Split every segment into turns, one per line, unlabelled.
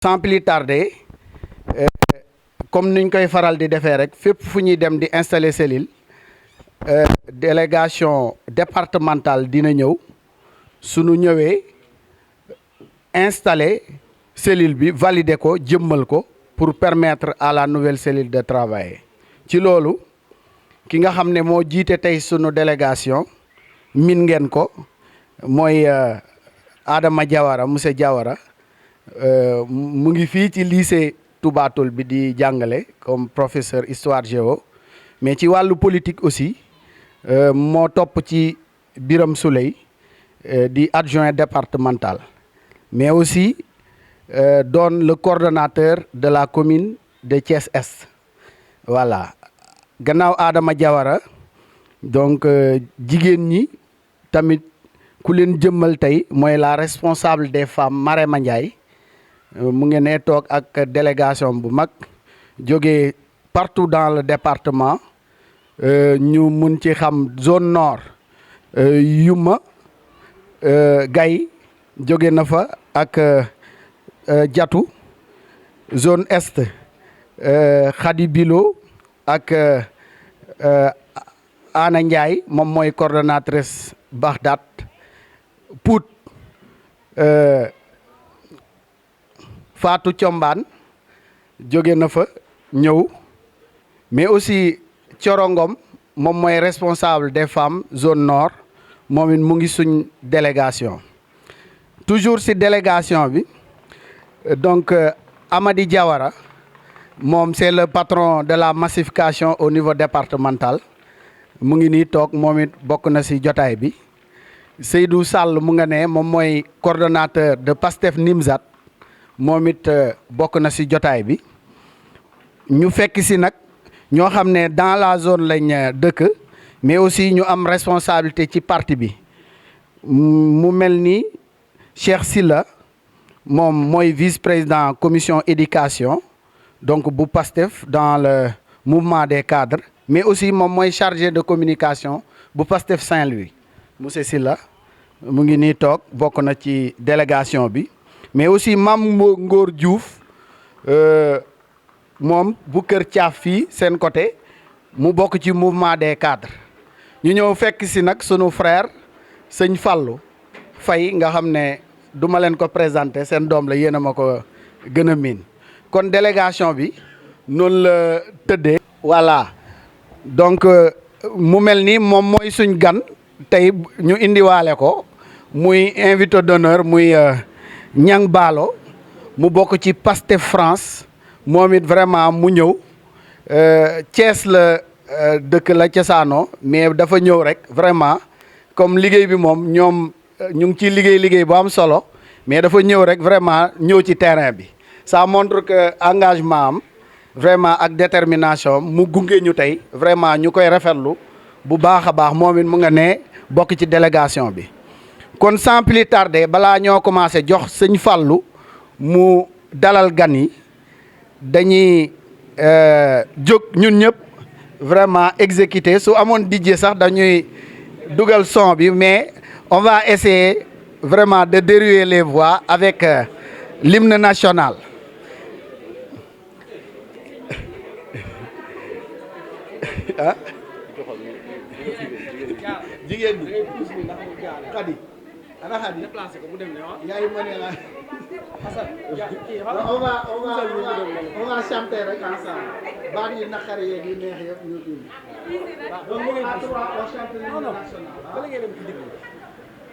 Sans plus tarder comme niñ koy faral di defee rek fépp fu ñuy dem di installer cellule délégation départementale dina ñëw suñu ñëwee installer cellule bi valider ko jëmmal ko pour permettre à la nouvelle cellule de travailler ci loolu ki nga xam ne moo jiite tey sunu délégation min ngeen ko mooy Adama Diawara monsieur Diawara mu ngi fii ci lycée Touba Toul bi di jàngale comme professeur histoire géo mais ci wàllu politique aussi moo topp ci Biram Souley di adjoint départemental mais aussi doon le coordonnateur de la commune de Thiès Est voilà gannaaw Adama Diawara donc jigéen ñi tamit ku leen jëmmal tey mooy la responsable des femmes Marema Ndiaye mu ngi ne toog ak délégation bu mag jógee partout dans le département ñu mun ci xam zone nord Yuma Gaye jóge na fa ak Jatu zone est Khady Bilo ak Ana Ndiaye moom mooy coordonnatrice Bagdad Pout Fatou Thiombane jóge na fa ñëw mais aussi Corongom moom mooy responsable des femmes zone nord moom it mu ngi suñ délégation toujours ci délégation bi donc Amady Diawara moom c'est le patron de la massification au niveau départemental mu ngi nii toog moom it bokk na ci jotaay bi Seydou Sall mu nga ne moom mooy coordonnateur de Pastef Nimzat moom it bokk na ci jotaay bi ñu fekk ci nag ñoo xam ne dans la zone lañ dëkk mais aussi ñu am responsabilité ci parti bi mu mel ni Cheikh Silla moom mooy vice-président commission éducation donc bu Pastef dans le mouvement des cadres mais aussi moom mooy chargé de communication bu Pastef Saint-Louis monsieur Silla mu ngi nii toog bokk na ci délégation bi mais aussi Mame Ngor Diouf moom bu Kër Thiaf fii seen côté mu bokk ci mouvement des cadres ñu ñëw fekk si nag sunu frère sëñ Fallou Faye nga xam ne du ma leen ko présenter seen doom la yéen a ma ko gën a miin kon délégation bi noonu la tëddee. voilà donc mu mel ni moom mooy suñ gan tey ñu indiwaale ko muy invité d'honneur muy Niang Ballo mu bokk ci Pastef France moom it vraiment mu ñëw Thiès la dëkk la cosaanoo mais dafa ñëw rek vraiment comme liggéey bi moom ñoom ñu ngi ciy liggéey bu am solo mais dafa ñëw rek vraiment ñëw ci terrain bi ça montre que engagement am vraiment ak détermination mu gunge ñu tey vraiment ñu koy rafetlu bu baax a baax moom it mu nga ne bokk ci délégation bi kon sans plus tarder balaa ñoo commencé jox sëñ Fallou mu dalal gan yi dañuy jóg ñun ñëpp vraiment exécuter su amoon DJ sax dañuy dugal son bi mais on va essayer vraiment de dérouler les voix avec l'hymne national. ah jigéen ñi Khady ana Khady yaay mëne la on va chanter rek ensemble baat yi naqari yeeg yu neex yëpp ñu dund donc à trois on chante l'hymne national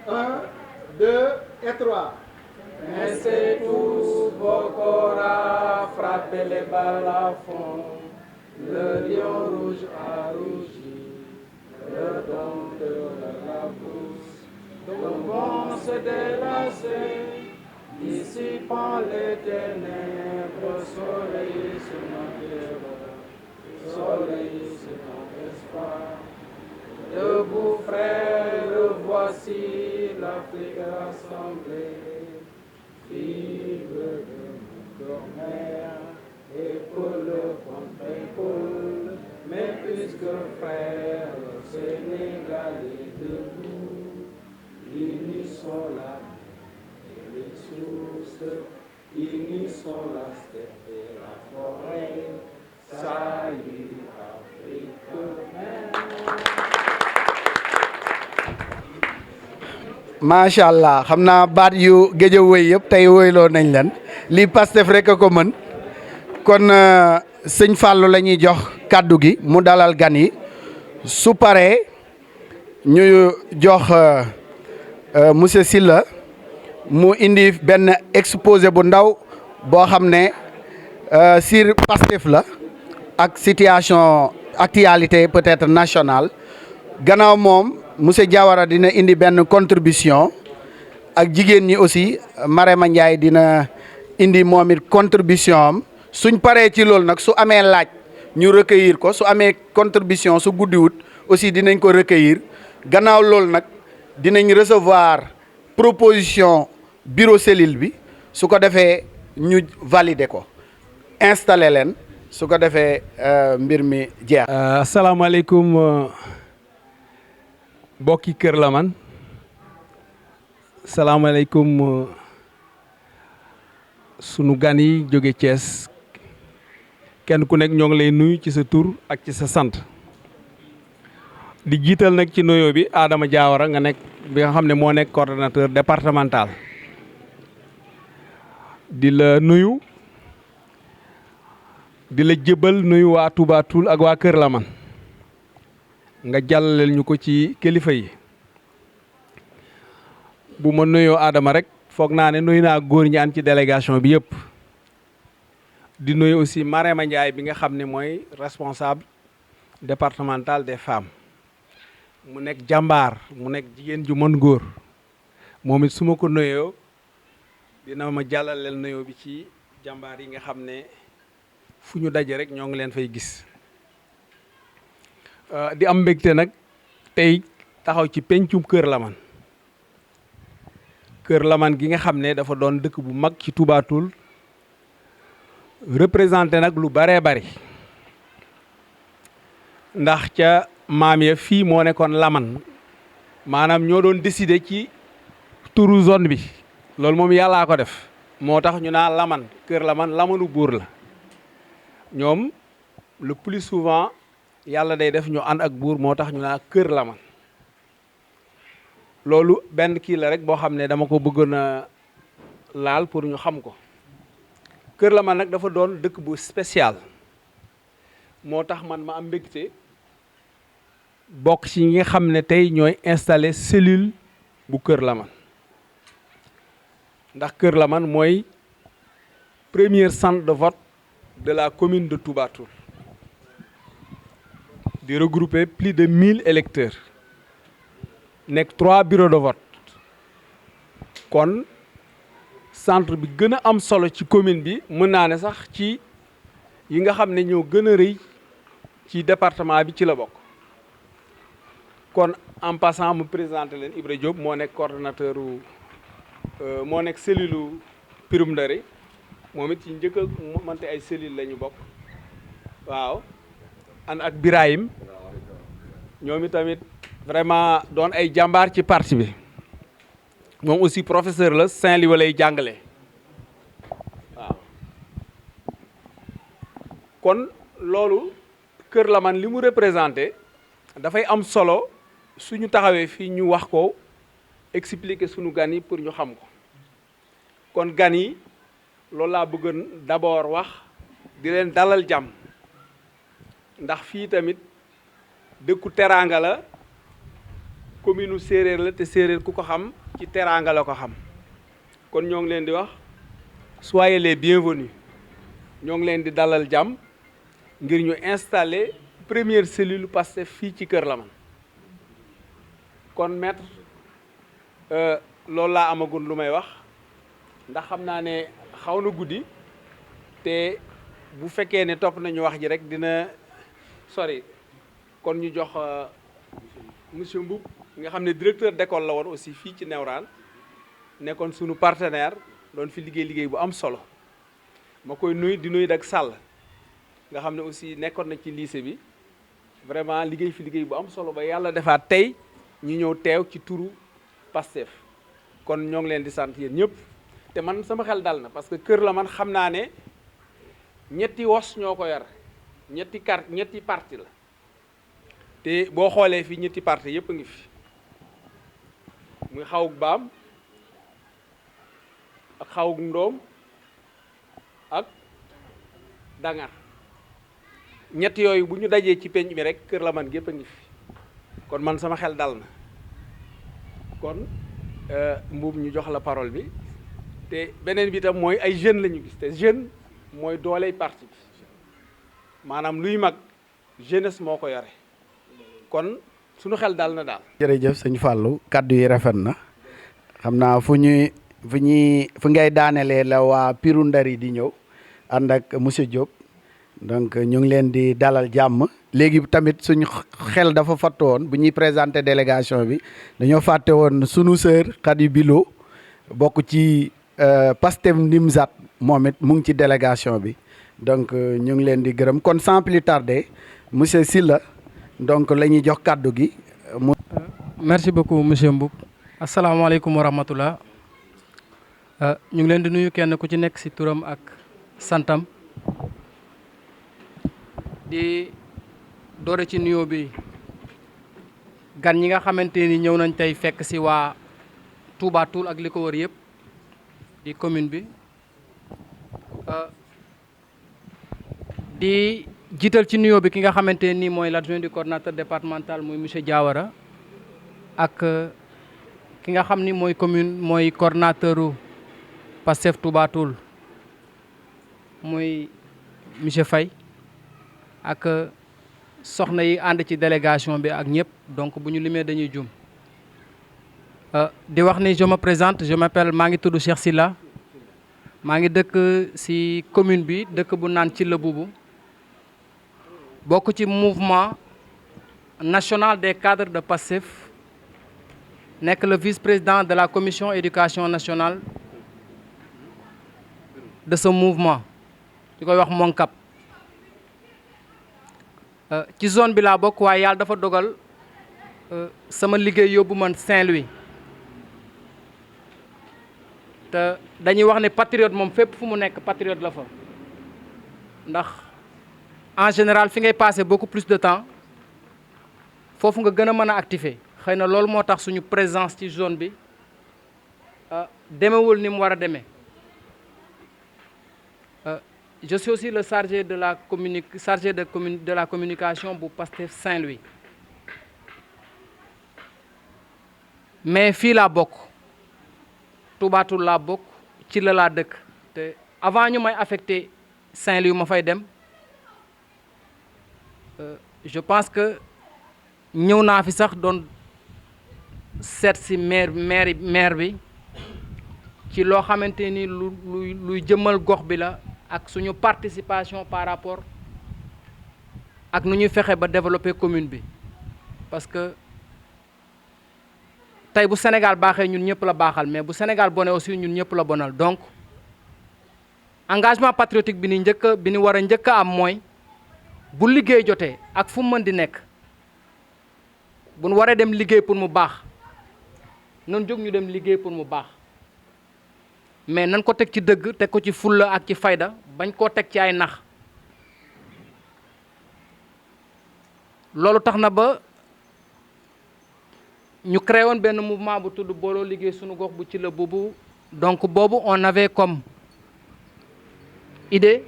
1 2 et 3.
Laissez tous vos corps à frapper les balles à fond. Le lion rouge a rougi, le dompteur la pousse. Tombons se délasser, dissipant les ténèbres, soleil sur notre terreur, soleil sur notre espoir. Debout frères, voici l'Afrique rassemblée, fibre de notre mère, épaule contre épaule, mais puisque frères, Sénégalais debout, l'unissons la et les sources unissons la steppe et la forêt. Salut Afrique même.
macha allah xam naa baat yu géej a wëy yëpp tey wëyloo nañ leen lii Pastef rek a ko mën kon sëñ Fallou la ñuy jox kàddu gi mu dalal gan yi su paree ñu jox monsieur Sylla mu indi benn exposé bu ndaw boo xam ne sur Pastef la ak situation actualité peut-être nationale gannaaw moom monsieur Diawara dina indi benn contribution ak jigéen ñi aussi Marema Ndiaye dina indi moom it contribution am suñ paree ci loolu nag su amee laaj ñu recueillir ko su amee contribution su guddiwut aussi dinañ ko recueillir gannaaw loolu nag dinañ recevoir proposition bureau cellule bi su ko defee ñu valider ko installer leen su ko defee mbir mi jeex.
asalaamaaleykum mbokki Kër Lamane salaamaaleykum sunu gan yi jóge Thiès kenn ku nekk ñoo ngi lay nuyu ci sa tur ak ci sa sant di jiital nag ci nuyoo bi Adama Diawara nga nekk bi nga xam ne moo nekk coordonnateur départemental di la nuyu di la jëbal nuyu waa Touba Toul ak waa Kër Lamane nga jàllaleel ñu ko ci kilifa yi bu ma nuyoo Adama rek foog naa ne nuyu naa góor ñi ànd ci délégation bi yëpp di nuyu aussi Marema Ndiaye bi nga xam ne mooy responsable départemental des femmes mu nekk jàmbaar mu nekk jigéen ju mën góor moom it su ma ko nuyoo dina ma jàllaleel nuyoo bi ci jàmbaar yi nga xam ne fu ñu daje rek ñoo ngi leen fay gis di am mbégte nag tey taxaw ci pencum Kër Lamane Kër Lamane gi nga xam ne dafa doon dëkk bu mag ci Touba Toul représenté nag lu baree bari ndax ca maam ya fii moo nekkoon Lamane maanaam ñoo doon décider ci turu zone bi loolu moom yàllaa ko def moo tax ñu naa Lamane Kër Lamane Lamanu buur la ñoom le plus souvent yàlla day def ñu ànd ak buur moo tax ñu naa Kër Lamane loolu benn kii la rek boo xam ne dama ko bëggoon a laal pour ñu xam ko Kër Lamane nag dafa doon dëkk bu spécial moo tax man ma am mbégte bokk ci ñi nga xam ne tey ñooy installé cellule bu Kër Lamane ndax Kër Lamane mooy premier centre de vote de la commune de Touba Toul di regrouper plus de 1000 électeurs nekk 3 bureaux de vote kon centre bi gën a am solo ci commune bi mën naa ne sax ci yi nga xam ne ñoo gën a rëy ci département bi ci la bokk kon en passant mu présenté leen Ibra Diop moo nekk coordonnateur moo nekk cellule Pirum Ndari moom it ci njëkk a mënte ay cellule la ñu bokk waaw ànd ak Birahim ñoom i tamit vraiment doon ay jàmbaar ci parti bi moom aussi professeur la Saint-Louis lay jàngale waaw kon loolu Kër Lamane li mu représenté dafay am solo suñu taxawee fii ñu wax ko expliquer suñu gan yi pour ñu xam ko kon gan yi loolu laa bëggoon d'abord wax di leen dalal jàmm ndax fii tamit dëkku teraanga la commune u séeréer la te séeréer ku ko xam ci teraanga la ko xam kon ñoo ngi leen di wax soyez les bienvenus ñoo ngi leen di dalal jàmm ngir ñu installer première cellule Pastef fii ci Kër Lamane kon maître loolu laa amagul lu may wax ndax xam naa ne xaw na guddi te bu fekkee ne topp nañu wax ji rek dina sori kon ñu jox monsieur Mboup nga xam ne directeur d'école la woon aussi fii ci Newraan nekkoon sunu partenaire doon fi liggéey bu am solo ma koy nuyu di nuyu dak Sall nga xam ne aussi nekkoon na ci lycée bi vraiment liggéey fi liggéey bu am solo ba yàlla defaat tey ñu ñëw teew ci turu Pastef kon ñoo ngi leen di sant yéen ñëpp te man sama xel dal na parce que Kër la man xam naa ne ñetti wos ñoo ko yor ñetti parti la te boo xoolee fii ñetti parti yépp a ngi fi muy xawuk baam ak xawuk ndoom ak dangar ñett yooyu bu ñu dajee ci penc mi rek Kër la man gépp a ngi fi kon man sama xel dal na kon Mbuub ñu jox la parole bi te beneen bi tam mooy ay jeunes la ñu gis te jeune mooy dooley parti bi maanaam luy mag jeunesse moo ko yore kon suñu xel dal na daal.
jërëjëf sëñ Fallou kaddu yi rafet na xam naa fu ngay daanelee la waa Piru Ndari di ñëw ànd ak monsieur Diop donc ñu ngi leen di dalal jàmm. léegi tamit suñu xel dafa fàtte woon bu ñuy présenter délégation bi dañoo fàtte woon sunu sœur Khady Bilo bokk ci Pastef Nimzat moom it mu ngi ci délégation bi donc ñu ngi leen di gërëm kon sans plus tarder monsieur Sylla donc la ñuy jox kàddu gi.
merci beaucoup monsieur Mboup asalaamaaleykum wa rahmatullah ñu ngi leen di nuyu kenn ku ci nekk ci turam ak santam di doore ci nuyoo bi gan ñi nga xamante ni ñëw nañ tey fekk ci waa Touba Toul ak li ko wër yëpp di commune bi di jiital ci nuyoo bi ki nga xamante ni mooy l'adjoint du coordonnateur départemental muy monsieur Diawara ak ki nga xam ni mooy coordonnateur Pastef Touba Toul muy monsieur Faye ak soxna yi ànd ci délégation bi ak ñëpp donc bu ñu limee dañuy jum di wax ni je me présente je m'appelle maa ngi tudd Cheikh Sylla maa ngi dëkk ci commune bi dëkk bu naan ci la buubu bokk ci mouvement national des cadres de Pastef nekk le vice-président de la commission éducation nationale de ce mouvement di koy wax MONCAP ci zone bi laa bokk waaye yàlla dafa dogal sama liggéey yóbbu man Saint-Louis te dañuy wax ne patriote moom fépp fu mu nekk patriote la fa ndax en général fi ngay passer beaucoup plus de temps foofu nga gën a mën a activer xëy na loolu moo tax suñu présence ci zone bi demewul ni mu war a demee je suis aussi le chargé de la communication bu Pastef Saint-Louis mais fii laa bokk Touba Toul laa bokk ci la laa dëkk te avant ñu may affecté Saint-Louis ma fay dem je pense que ñëw naa fi sax doon seet si maire bi ci loo xamante ni luy jëmmal gox bi la ak suñu participation par rapport ak nu ñuy fexe ba développer commune bi parce que tey bu Sénégal baaxee ñun ñëpp la baaxal mais bu Sénégal bone aussi ñun ñëpp la bonal donc engagement patriotique bi ni war a njëkk a am mooy bu liggéey jotee ak fu mu mën di nekk bu nu waree dem liggéey pour mu baax nan jóg ñu dem liggéey pour mu baax mais nan ko teg ci dëgg teg ko ci fulla ak ci fayda bañ koo teg ci ay nax loolu tax na ba ñu créé woon benn mouvement bu tudd booloo liggéey sunu gox bu ci la boobu donc boobu on avait comme idée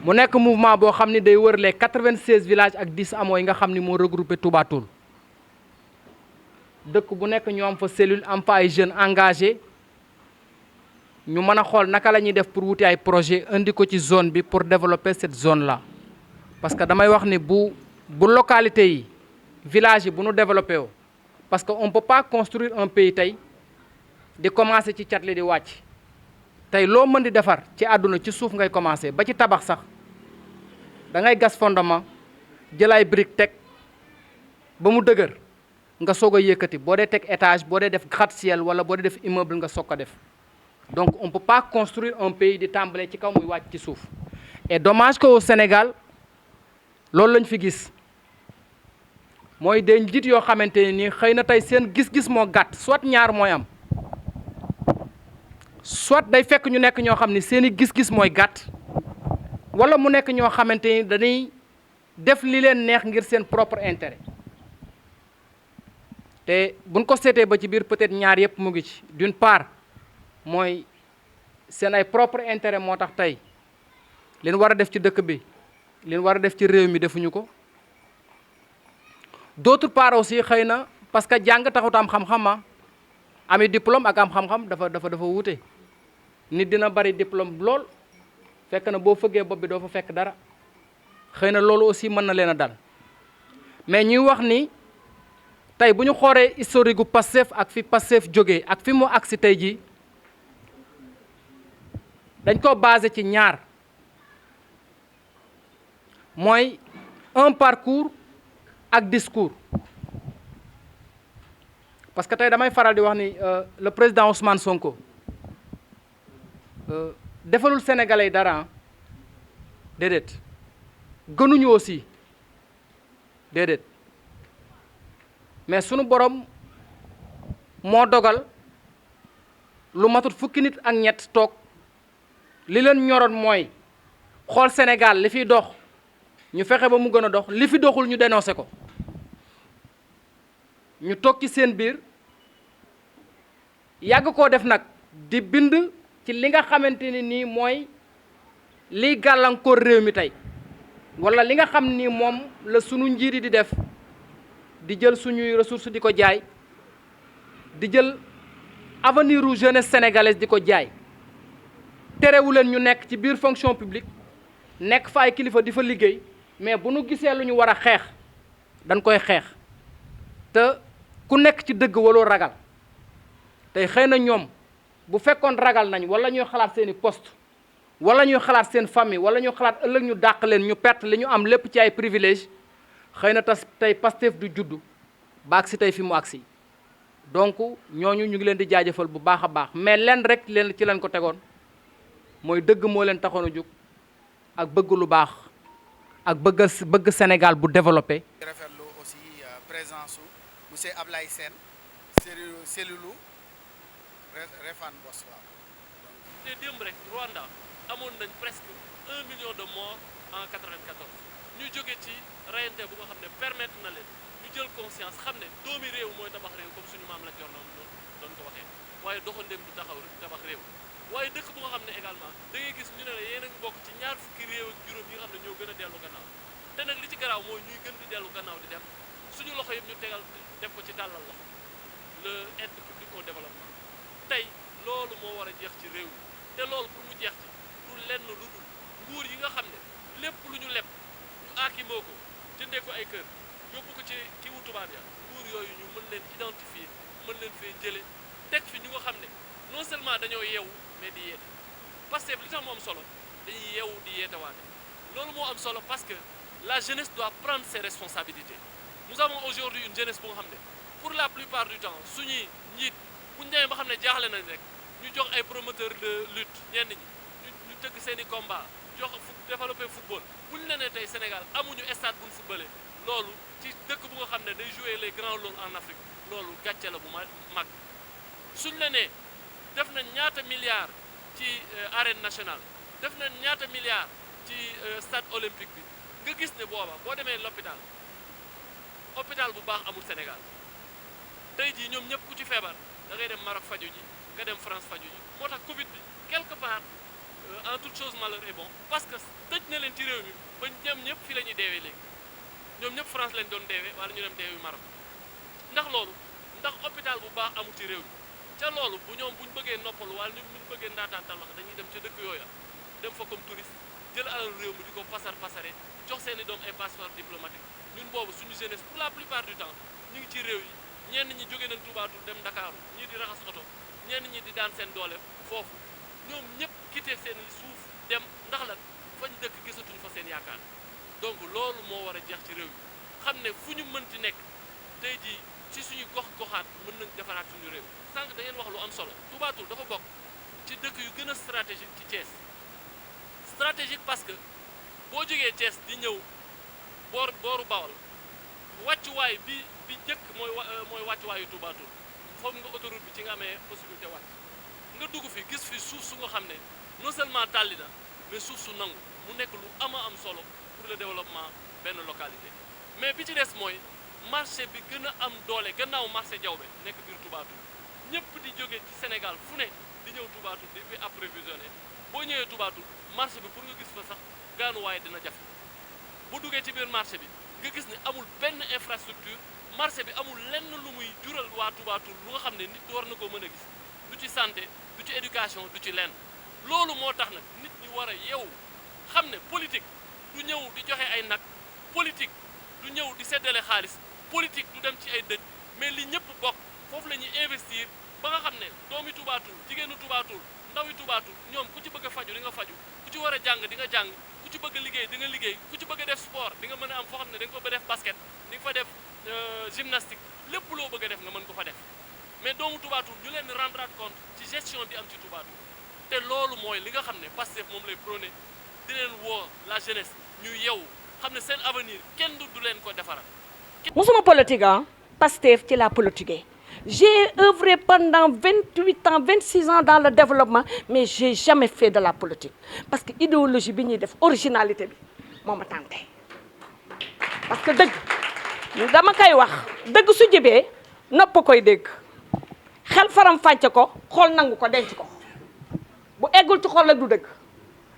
mu nekk mouvement boo xam ni day wër les 96 villages ak 10 hameaux yi nga xam ni moo regroupé Touba Toul dëkk bu nekk ñu am fa cellule am fa ay jeunes engagés ñu mën a xool naka la ñuy def pour wuti ay projet indi ko ci zone bi pour développer cette zone là parce que damay wax ni bu localité yi village yi bu nu développé woo parce que on peut pas construire un pays tey di commencer ci cat li di wàcc tey loo mën di defar ci àdduna ci suuf ngay commencer ba ci tabax sax da ngay gas fondement jël ay brique teg ba mu dëgër nga soog a yëkkati boo dee teg étage boo dee def gratte-ciel wala boo dee def immeuble nga soog ko def donc on peut pas construire un pays di tàmbalee ci kaw muy wàcc ci suuf et dommage que au Sénégal loolu lañ fi gis mooy des njiit yoo xamante ne nii xëy na tey seen gis-gis moo gàtt soit ñaar mooy am soit day fekk ñu nekk ñoo xam ni seeni gis-gis mooy gàtt wala mu nekk ñoo xamante ni dañuy def li leen neex ngir seen propre intérêt te buñ ko seetee ba ci biir peut-être ñaar yëpp mu ngi ci d'une part mooy seen ay propre intérêt moo tax tey leen war a def ci dëkk bi leen war a def ci réew mi defuñu ko d'autre part aussi xëy na parce que jàng taxut am xam-xam ami diplôme ak am xam-xam dafa wuute nit dina bari diplôme lool fekk na boo fëggee bopp bi doo fa fekk dara xëy na loolu aussi mën na leen a dal mais ñuy wax ni tey bu ñu xoolee historique gu Pastef ak fi Pastef jógee ak fi mu agsi tey jii dañ ko basé ci ñaar mooy un parcours ak discours parce que tey damay faral di wax ni le président Ousmane Sonko defalul sénégalais yi dara déedéet gënuñu aussi déedéet mais sunu borom moo dogal lu matut fukki nit ak ñett toog li leen ñoroon mooy xool Sénégal li fiy dox ñu fexe ba mu gën a dox li fi doxul ñu dénoncé ko ñu toog ci seen biir yàgg koo def nag di bind ci li nga xamante ni nii mooy liy gàllankoor réew mi tey walla li nga xam ni moom la sunu njiit yi di def di jël suñuy ressources di ko jaay di jël avenir u jeunesse sénégalaise di ko jaay terewu leen ñu nekk ci biir fonction publique nekk fa ay kilifa di fa liggéey mais bu nu gisee lu ñu war a xeex dañ koy xeex te ku nekk ci dëgg waloo ragal tey xëy na ñoom bu fekkoon ragal nañ wala ñuy xalaat seeni poste wala ñuy xalaat seen famille wala ñuy xalaat ëllëg ñu dàq leen ñu perte li ñu am lépp ci ay privilège xëy na tas tey Pastef du juddu ba agsi tey fi mu agsi donc ñooñu ñu ngi leen di jaajëfal bu baax a baax mais leen rek leen ci leen ko tegoon mooy dëgg moo leen taxoon a jóg ak bëgg lu baax ak bëgg Sénégal bu développé.
rafetlu aussi présence su monsieur Ablaye Sène cellule Refane Boss waaw.
te démb rek Rwanda amoon nañ presque 1 million de morts en 94 ñu jóge ci rayante bu nga xam ne permettre na leen ñu jël conscience xam ne doomi réew mooy tabax réew comme suñu maam la jor noonu doon ko waxee waaye doxandéem du taxaw tabax réew waaye dëkk bu nga xam ne également da ngay gis ñu ne la yéen a ngi bokk ci ñaar fukki réew ak juróom yi nga xam ne ñoo gën a dellu gannaaw te nag li ci garaaw mooy ñuy gën di dellu gannaaw di dem suñu loxo yëpp ñu tegal def ko ci tàllal loxo le aide publique au développement tey loolu moo war a jeex ci réew mi te loolu pour mu jeex ci du lenn lu dul nguur yi nga xam ne lépp lu ñu leb ñu aakimoo ko jëndee ko ay kër yóbbu ko ci kiwu tubaab ya nguur yooyu ñu mën leen identifier mën leen fee jële teg fi ñu nga xam ne non seulement dañoo yeewu mais di yeete parce que li tax mu am solo dañuy yeewu di yeete waate loolu moo am solo parce que la jeunesse doit prendre ses responsabilités nous avons aujourd'hui une jeunesse bu nga xam ne pour la plupart du temps suñuy njiit buñ demee ba xam ne jaaxle nañ rek ñu jox ay promoteurs de lutte ñenn ñi ñu tëgg seen i combat jox développer football buñ la nee tey Sénégal amuñu stade buñ footballé loolu ci dëkk bu nga xam ne day jouer les grands rôles en Afrique loolu gàcce la bu mag suñ la nee def nañ ñaata milliards ci arène nationale def nañ ñaata milliards ci stade olympique bi nga gis ne booba boo demee l'hôpital bu baax amul Sénégal tey jii ñoom ñëpp ku ci feebar da ngay dem Maroc faju ji nga dem France faju ji moo tax Covid bi quelque part en toute chose malheur est bon parce que tëj na leen ci réew mi ba ñoom ñëpp fii la ñuy deewee léegi ñoom ñëpp France lañ doon deewee wala ñu dem deewi Maroc ndax loolu ndax hôpital bu baax amul ci réew mi ca loolu bu ñoom buñ bëggee noppalu wala ñu buñ bëggee ndaataantal wax dañuy dem ca dëkk yooya dem fa comme touriste jël alal réew mi di ko pasare jox seen i doom ay passeport diplomatique ñun boobu suñu jeunesse pour la plupart du temps ñu ngi ci réew yi ñenn ñi jóge nañ Touba dem Dakar ñii di raxas oto ñenn ñi di daan seen doole foofu ñoom ñëpp quitté seen suuf dem ndax lan fañ dëkk gisatuñu fa seen yaakaar donc loolu moo war a jeex ci réew mi xam ne fu ñu mënti nekk tey jii ci suñu gox-goxaat mën nañ defaraat suñu réew sànq da ngeen wax lu am solo Touba Toul dafa bokk ci dëkk yu gën a stratégique ci Thiès stratégique parce que boo jógee Thiès di ñëw booru Bawol wàccuwaay bi njëkk mooy wàccuwaayu Touba Toul foofu nga autoroute bi ci nga amee possibilité wàcc nga dugg fi gis fi suuf su nga xam ne non seulement tàlli na mais suuf su nangu mu nekk lu ama am solo pour le développement benn localité. mais bi ci des mooy marché bi gën a am doole gannaaw marché Diaobé nekk biir Touba Toul ñëpp di jóge ci Sénégal fu ne di ñëw Touba Toul di fi approvisionné boo ñëwee Touba Toul marché bi pour nga gis fa sax gaanuwaay dina jafe bu duggee ci biir marché bi nga gis ni amul benn infrastructure marché bi amul lenn lu muy jural waa Touba Toul lu nga xam ne nit war na ko mën a gis du ci santé du ci éducation du ci lenn loolu moo tax nag nit ñi war a yeewu xam ne politique du ñëw di joxe ay nag politique du ñëw di seddale xaalis politique du dem ci ay dëj mais li ñëpp bokk foofu la ñuy investir ba nga xam ne doomi Touba Toul jigéenu Touba Toul ndawi Touba Toul ñoom ku ci bëgg a faju di nga faju ku ci war a jàng di nga jàng ku ci bëgg a liggéey di nga liggéey ku ci bëgg a def sport di nga mën a am foo xam ne da nga ko ba def basket di nga fa def gymnastique lépp loo bëgg a def nga mën ko fa def mais doomu Touba Toul ñu leen rendre compte ci gestion bi am ci Touba Toul te loolu mooy li nga xam ne Pastef moom lay prôné di leen woo la jeunesse ñu yeewu xam ne seen avenir kenn du leen ko defaral.
musuma politique ah Pastef ci la politique j'ai œuvré pendant 28 ans 26 ans dans le développement mais j'ai jamais fait de la politique parce que idéologie bi ñuy def originalité bi moo ma tànte parce que dëgg dama koy wax dëgg su jibee nopp koy dégg xel faram fàcce ko xool nangu ko denc ko bu eggul ci xool la du dëgg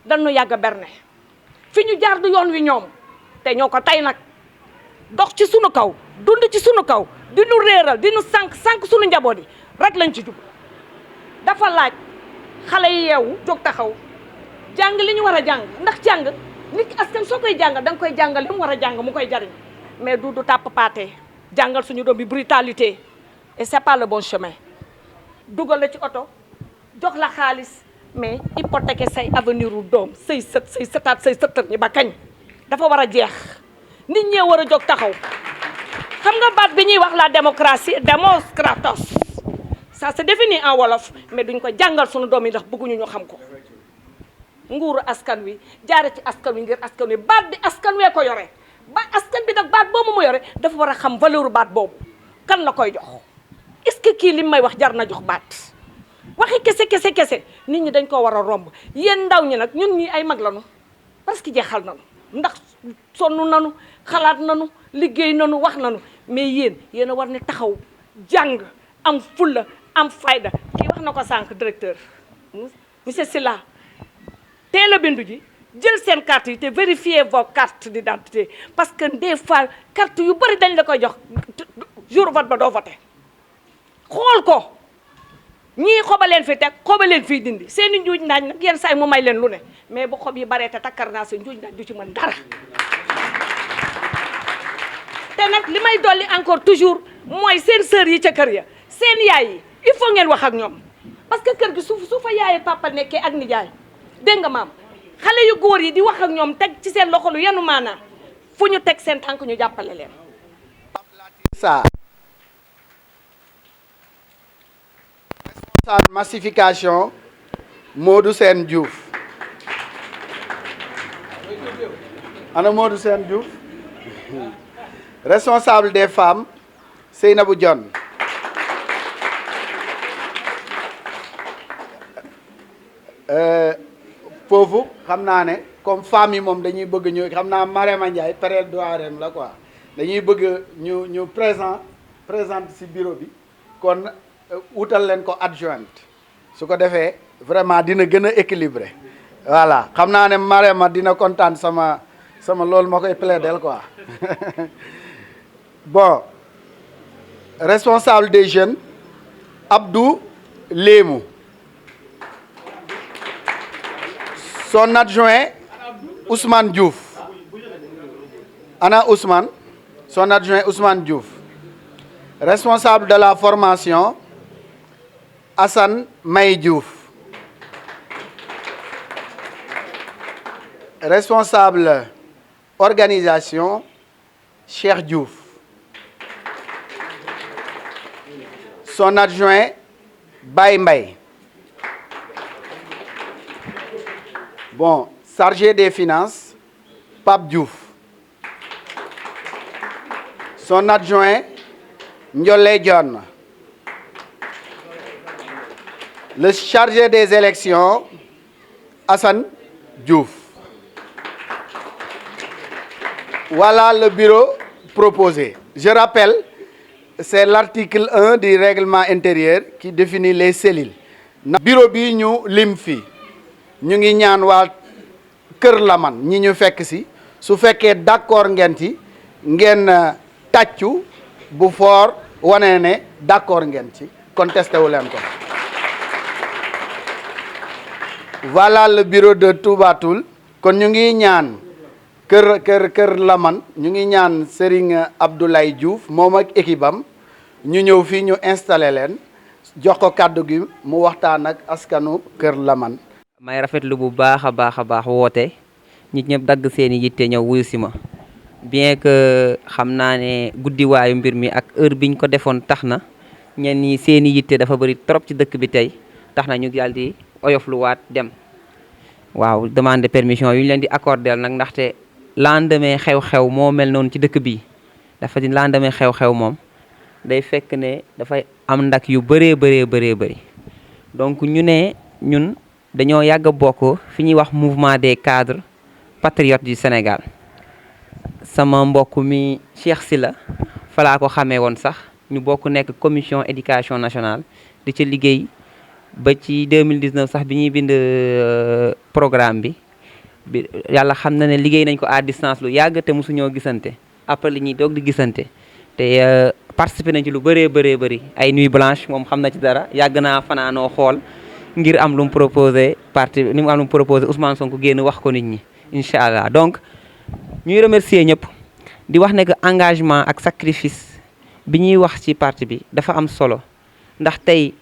dañu yàgg berne fi ñu jaar du yoon wi ñoom te ñoo ko tey nag dox ci sunu kaw dund ci sunu kaw di nu réeral di nu sànq sunu njaboot yi rek lañ ci jub dafa laaj xale yi yeewu jóg taxaw jàng li ñu war a jàng ndax jàng nit askan soo koy jàngal da nga koy jàngal li mu war a jàng mu koy jariñ mais du tàpp paate jàngal suñu doom bi brutalité et c'est pas le bon chemin dugal la ci oto jox la xaalis mais hypothéquer say avenir u doom say sët say sëtaat say sëtër ñi ba kañ dafa war a jeex nit ñee war a jóg taxaw xam nga baat bi ñuy wax la démocratie demos kratos ça se définit en wolof mais duñ ko jàngal suñu doom yi ndax bëgguñu ñu xam ko nguuru askan wi jaare ci askan wi ngir askan wi baat bi askan wee ko yore ba askan bi nag baat boobu mu yore dafa war a xam valeur baat boobu kan la koy jox est-ce que kii li may wax jar na jox baat waxi kese nit ñi dañ ko war a romb yéen ndaw ñi nag ñun ñi ay mag lañu parce que jeexal nañu ndax sonn nañu xalaat nañu liggéey nañu wax nañu mais yéen a war ne taxaw jàng am fulla am fayda kii wax na ko sànq directeur monsieur Sylla teel a bindu ji jël seen carte yi te vérifier vos cartes d'identité parce que des fois carte yu bëri dañ la koy jox jour vote ba doo voté xool ko ñii xobaleen fi teg xobaleen fii dindi seen i njuuj naaj nag yenn saa yi mu may leen lu ne mais bu xob yi baree te takkar naa seen njuuj naaj du ci mën dara te nag li may dolli encore toujours mooy seen sœur yi ca kër ya seen yaay yi il faut ngeen wax ak ñoom parce que kër gi su fa yaayee papa nekkee ak nijaay dégg nga maam xale yu góor yi di wax ak ñoom teg ci seen loxo lu yenu maanaa fu ñu teg seen tànk ñu jàppale leen.
ça responsable massification Modou Sène Diouf ana Modou Sène Diouf responsable des femmes Seynabou Dione foofu xam naa ne comme femmes yi moom dañuy bëgg ñu xam naa Marema Ndiaye période doirem la quoi dañuy bëgg ñu présente ci bureau bi kon wutal leen ko adjointe su ko defee vraiment dina gën a équilibré voilà xam naa ne Marema dina kontaan sama loolu ma koy plaidel quoi bon responsable des jeunes Abdou Lémou son adjoint Ousmane Diouf ana Ousmane son adjoint Ousmane Diouf responsable de la formation Assane May Diouf responsable organisation Cheikh Diouf son adjoint Baye Mbaye bon chargé des finances Pape Diouf son adjoint Ndiolé Dione le chargé des élections, Hassan Diouf. Voilà le bureau proposé. Je rappelle, c'est l'article 1 du règlement intérieur qui définit les cellules. Bureau bi ñu lim fi ñu ngi ñaan waa Kër Laman ñi ñu fekk si su fekkee d'accord ngeen ci ngeen tàccu bu fort wane ne d'accord ngeen ci contesté wu leen ko. Voilà le bureau de Touba Toul. Kon ñu ngi ñaan kër Laman ñu ngi ñaan Serigne Abdoulaye Diouf moom ak équipe am ñu ñëw fii ñu installé leen jox ko kàddu gi mu waxtaan ak askanu Kër Laman.
may rafetlu bu baax a baax woote nit ñëpp dagg seeni yitte ñëw wuyu si ma bien que xam naa ne guddiwaayu mbir mi ak heure biñ ko defoon tax na ñenn ñi seeni yitte dafa bëri trop ci dëkk bi tey tax na ñu daal di oyofluwaat dem waaw demande permission yu ñu leen di accordel nag ndaxte lendemain xew-xew moo mel noonu ci dëkk bi dafa di lendemain xew-xew moom day fekk ne dafay am ndak yu bëree bëri donc ñu ne ñun dañoo yàgg a bokk fi ñuy wax mouvement des cadres patriotes du Sénégal sama mbokk mi Cheikh Sylla fa laa ko xamee woon sax ñu bokk nekk commission éducation nationale di ci liggéey ba ci 2019 sax bi ñuy bind programme bi yàlla xam na ne liggéey nañ ko à distance lu yàgg te mosuñoo gisante après li ñuy doog di gisante te participer nañ ci lu bëri ay nuit blanche moom xam na ci dara yàgg naa fanaanoo xool ngir am lu mu proposé parti ni mu am lu mu proposé Ousmane Sonko génn wax ko nit ñi incha allah donc ñuy remercier ñëpp di wax ne que engagement ak sacrifice bi ñuy wax ci parti bi dafa am solo ndax tey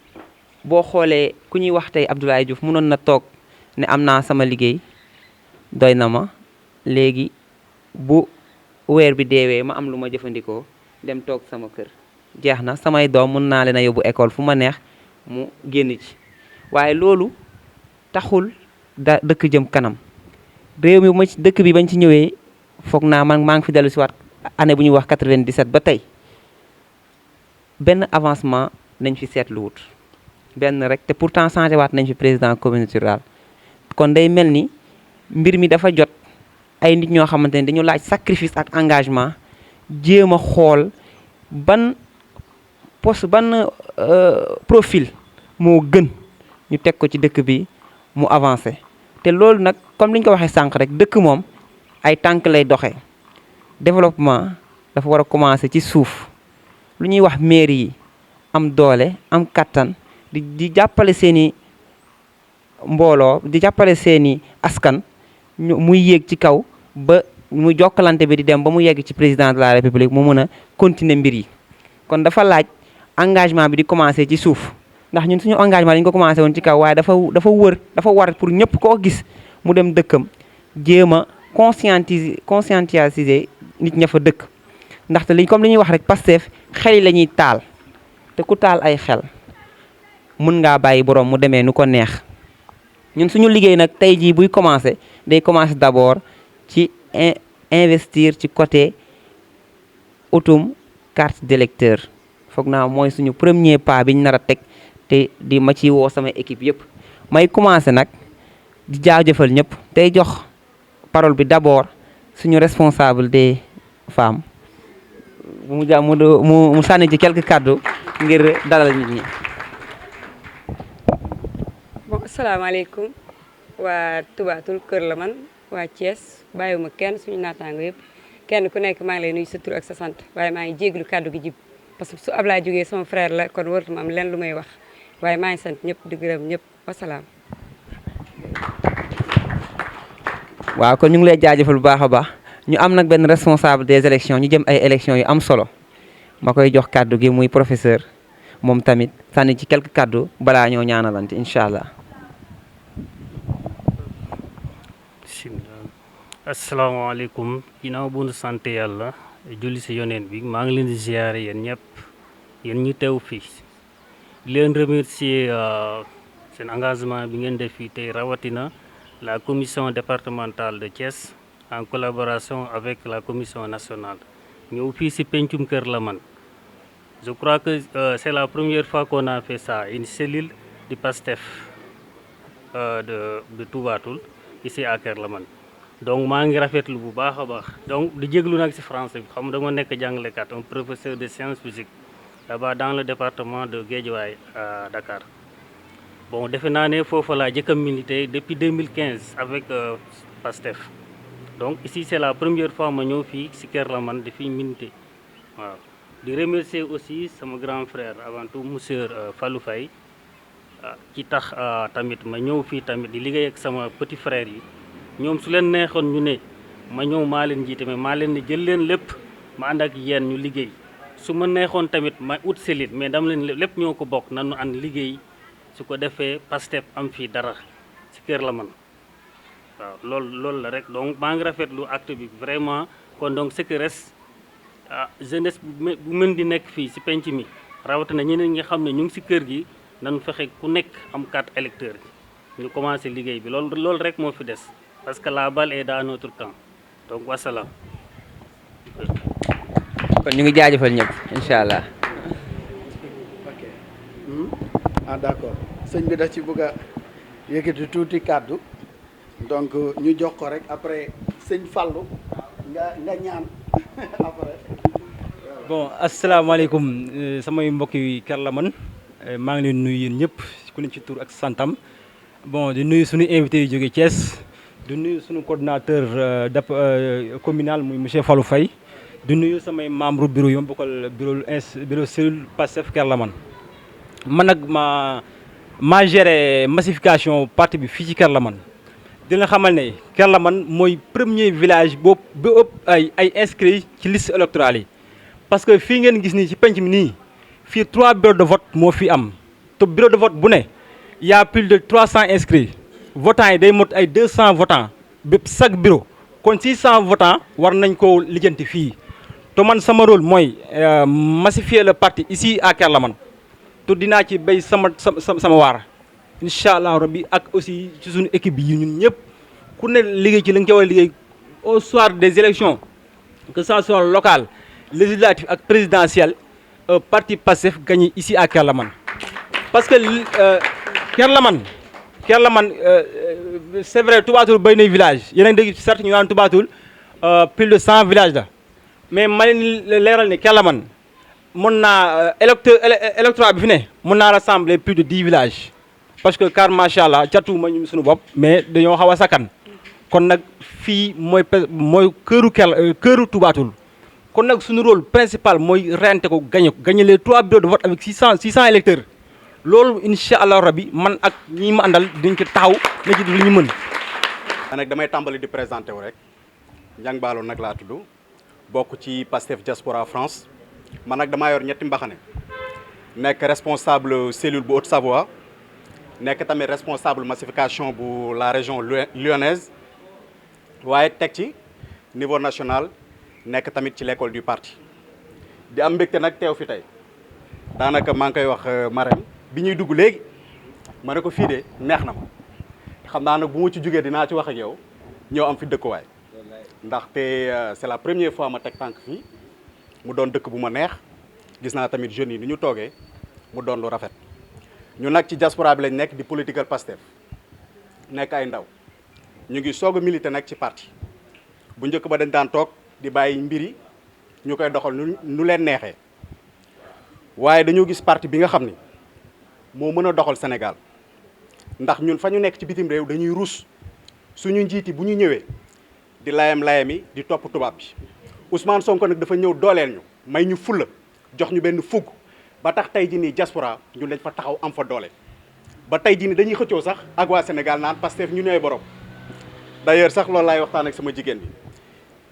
boo xoolee ku ñuy wax tey Abdoulaye Diouf mënoon na toog ne am naa sama liggéey doy na ma léegi bu weer bi deewee ma am lu ma jëfandikoo dem toog sama kër jeex na samay doom mën naa leen a yóbbu école fu ma neex mu génn ci waaye loolu taxul dëkk jëm kanam réew mi ma ci dëkk bi bañ ci ñëwee foog naa man maa ngi fi dellu si waat année bu ñuy wax 97 ba tey benn avancement nañ fi seetlu wut benn rek te pourtant changé waat nañ fi président communauté rurale kon day mel ni mbir mi dafa jot ay nit ñoo xamante ne dañu laaj sacrifice ak engagement jéem a xool ban poste ban profil moo gën ñu teg ko ci dëkk bi mu avancé te loolu nag comme li ñu ko waxee sànq rek dëkk moom ay tànk lay doxee développement dafa war a commencer ci suuf lu ñuy wax mairie yi am doole am kattan di jàppale seeni mbooloo di jàppale seeni askan muy yéeg ci kaw ba mu jokkalante bi di dem ba mu yegg ci président de la république mu mën a continuer mbir yi kon dafa laaj engagement bi di commencer ci suuf ndax ñun suñu engagement dañu ko commencé woon ci kaw waaye dafa war pour ñëpp koo gis mu dem dëkkam jéem a conscientiser nit ña fa dëkk ndaxte comme li ñuy wax rek Pastef xel yi la ñuy taal te ku taal ay xel mën ngaa bàyyi borom mu demee nu ko neex ñun suñu liggéey nag tey jii buy commencé day commencé d'abord ci investir ci côté utum carte d'électeur foog naa mooy suñu premier pas biñ nar a teg te di ma ci woo sama équipe yëpp may commencé nag di jaajëfal ñëpp tey jox parole bi d'abord suñu responsable des femmes mu sànni ci quelques kàddu ngir dalal nit ñi.
bon asalaamaaleykum waa Touba Toul Kër Laman waa Thiès bàyyiwuma kenn suñu naataango yëpp kenn ku nekk maa ngi lay nuyu sa tur ak sa sant waaye maa ngi jéglu kàddu gi jib parce que su Ablaye jógee sama frère la kon warutuma am leen lu may wax waaye maa ngi sant ñëpp di gërëm ñëpp wasalaam.
waaw kon ñu ngi lay jaajëfal bu baax a baax ñu am nag benn responsable des élections ñu jëm ay élections yu am solo ma koy jox kàddu gi muy professeur moom tamit sànni ci quelques kàddu balaa ñoo ñaanalante incha allah.
asalaamaaleykum ginnaaw bu nu sant yàlla julli si yoneen bi maa ngi leen di ziare yéen ñëpp yéen ñi teew fii di leen remercier seen engagement bi ngeen def fii tey rawatina la commission départementale de Thiès en collaboration avec la commission nationale ñëw fii si pencum Kër Laman je crois que c'est la première fois qu'on a fait ça une cellule du PASTEF de Touba Toul ici à Keur Lamane. Donc maa ngi rafetlu bu baax a baax donc di jéglu nag ci français bi xam dama nekk jàngalekat un professeur de sciences physiques là-bas dans le département de Guédiawaye à Dakar. Bon defe naa ne foofu laa jëkk a milité depuis 2015 avec PASTEF. Donc ici c'est la première fois ma ñëw fii ci Keur Lamane di fi milité waaw. Di remercier aussi sama grand frère avant tout monsieur Fallou Faye ci tax tamit ma ñëw fii tamit di liggéey ak sama petit frère yi. ñoom su leen neexoon ñu ne ma ñëw maa leen jiite mais maa leen ne jël leen lépp ma ànd ak yéen ñu liggéey su ma neexoon tamit ma ut selit mais dama leen lépp ñoo ko bokk nanu ànd liggéey su ko defee PASTEF am fii dara ci Keur Lamane waaw loolu la rek donc maa ngi rafetlu acte bi vraiment kon donc ce qui reste jeunesse bu mën di nekk fii ci penc mi rawatina ñeneen ñi nga xam ne ñu ngi ci kër gi nañu fexe ku nekk am carte électeur gi ñu commencé liggéey bi loolu rek moo fi des parce que la balle est dans notre camp donc wasalaam.
kon ñu ngi jaajëfal ñëpp incha allah.
ok d'accord sëñ bi daf ci bëgg a yëkkati tuuti kàddu donc ñu jox ko rek après sëñ Fallou nga ñaan après.
bon asalaamaaleykum samay mbokk yi Keur Lamane maa ngi leen nuyu yéen ñëpp ku ne ci tur ak santam bon di nuyu suñu invité yu jóge Thiès. di nuyu suñu coordinateur communal muy monsieur Fallou Faye di nuyu samay membre bureau yu ma bokkal bureau cellule PASTEF Keur Lamane man nag maa géré massification parti bi fii ci Keur Lamane dina xamal ne Keur Lamane mooy premier village boobu ba ëpp ay inscrits ci liste électorale yi parce que fii ngeen gis nii ci penc mi nii fii 3 bureaux de vote moo fi am te bureau de vote bu ne y a plus de 300 inscrits votants yi day mot ay 200 votants bépp chaque bureau kon 600 votants war nañ koo lijjanti fii te man sama rôle mooy massifier le parti ici à Keur Lamane te dinaa ci béy sama waar incha allah rabbi ak aussi ci suñu équipe bi yi ñun ñëpp ku ne liggéey ci li nga ci war a liggéey au soir des élections que ça soit local législatif ak présidentiel parti PASTEF gagné ici à Keur Lamane parce que Keur Lamane c'est vrai Touba Toul bay nay village yéen a ngi dégg certes ñu naan Touba Toul plus de 100 villages la mais ma leen leeral ne Keur Lamane mën naa électorat bi fi ne mën naa rassembler plus de 10 villages parce que car macha allah catuuma ñu suñu bopp mais dañoo xaw a sakkan kon nag fii mooy këru Touba Toul kon nag suñu rôle principal mooy rente ko gagné les 3 bureaux de vote avec 600 électeurs loolu incha allah rabbi man ak ñi ma àndal dañ ci taxaw na ci li ñu mën.
nag damay tàmbali di présenté wu rek Ndiang Ballo nag laa tudd bokk ci PASTEF Diaspora France man nag damaa yor ñetti mbaxane nekk responsable cellule bu Haute-Savoie nekk tamit responsable massification bu la région lyonnaise waaye teg ci niveau national nekk tamit ci l'école du parti di am mbégte nag teew fi tey daanaka maa ngi koy wax Marème bi ñuy dugg léegi ma ne ko fii de neex na ma xam naa nag bu ma ci jógee dinaa ci wax ak yow ñëw am fi dëkkuwaay ndaxte c'est la première fois ma teg tànk fii mu doon dëkk bu ma neex gis naa tamit jeunes yi ni ñu toogee mu doon lu rafet ñu nag ci diaspora bi lañ nekk di political PASTEF nekk ay ndaw ñu ngi soog a militer nag ci parti bu njëkk ba dañ daan toog di bàyyi mbiri ñu koy doxal nu leen neexee waaye dañoo gis parti bi nga xam ni moo mën a doxal Sénégal ndax ñun fa ñu nekk ci bitim réew dañuy ruus suñu njiiti bu ñu ñëwee di layam-layami di topp tubaab bi Ousmane Sonko nag dafa ñëw dooleel ñu may ñu fulla jox ñu benn fugg ba tax tey jii nii diaspora ñun dañ fa taxaw am fa doole ba tey jii nii dañuy xëccoo sax ak waa Sénégal naan Pastef ñu ñooy borom d'ailleurs sax loolu laay waxtaan ak sama jigéen bi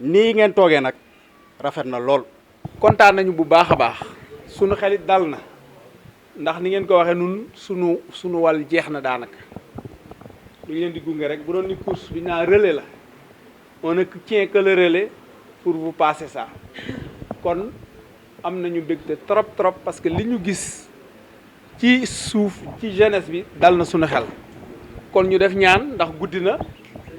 nii ngeen toogee nag rafet na lool.
kontaan nañu bu baax a baax sunu xelit dal na ndax ni ngeen ko waxee nun sunu wàll jeex na daanaka lu leen di gunge rek bu doon ni course bi naa relais la on ne tient que le relais pour vous passer ça kon am nañu bégte trop parce que li ñu gis ci suuf ci jeunesse bi dal na sunu xel kon ñu def ñaan ndax guddi na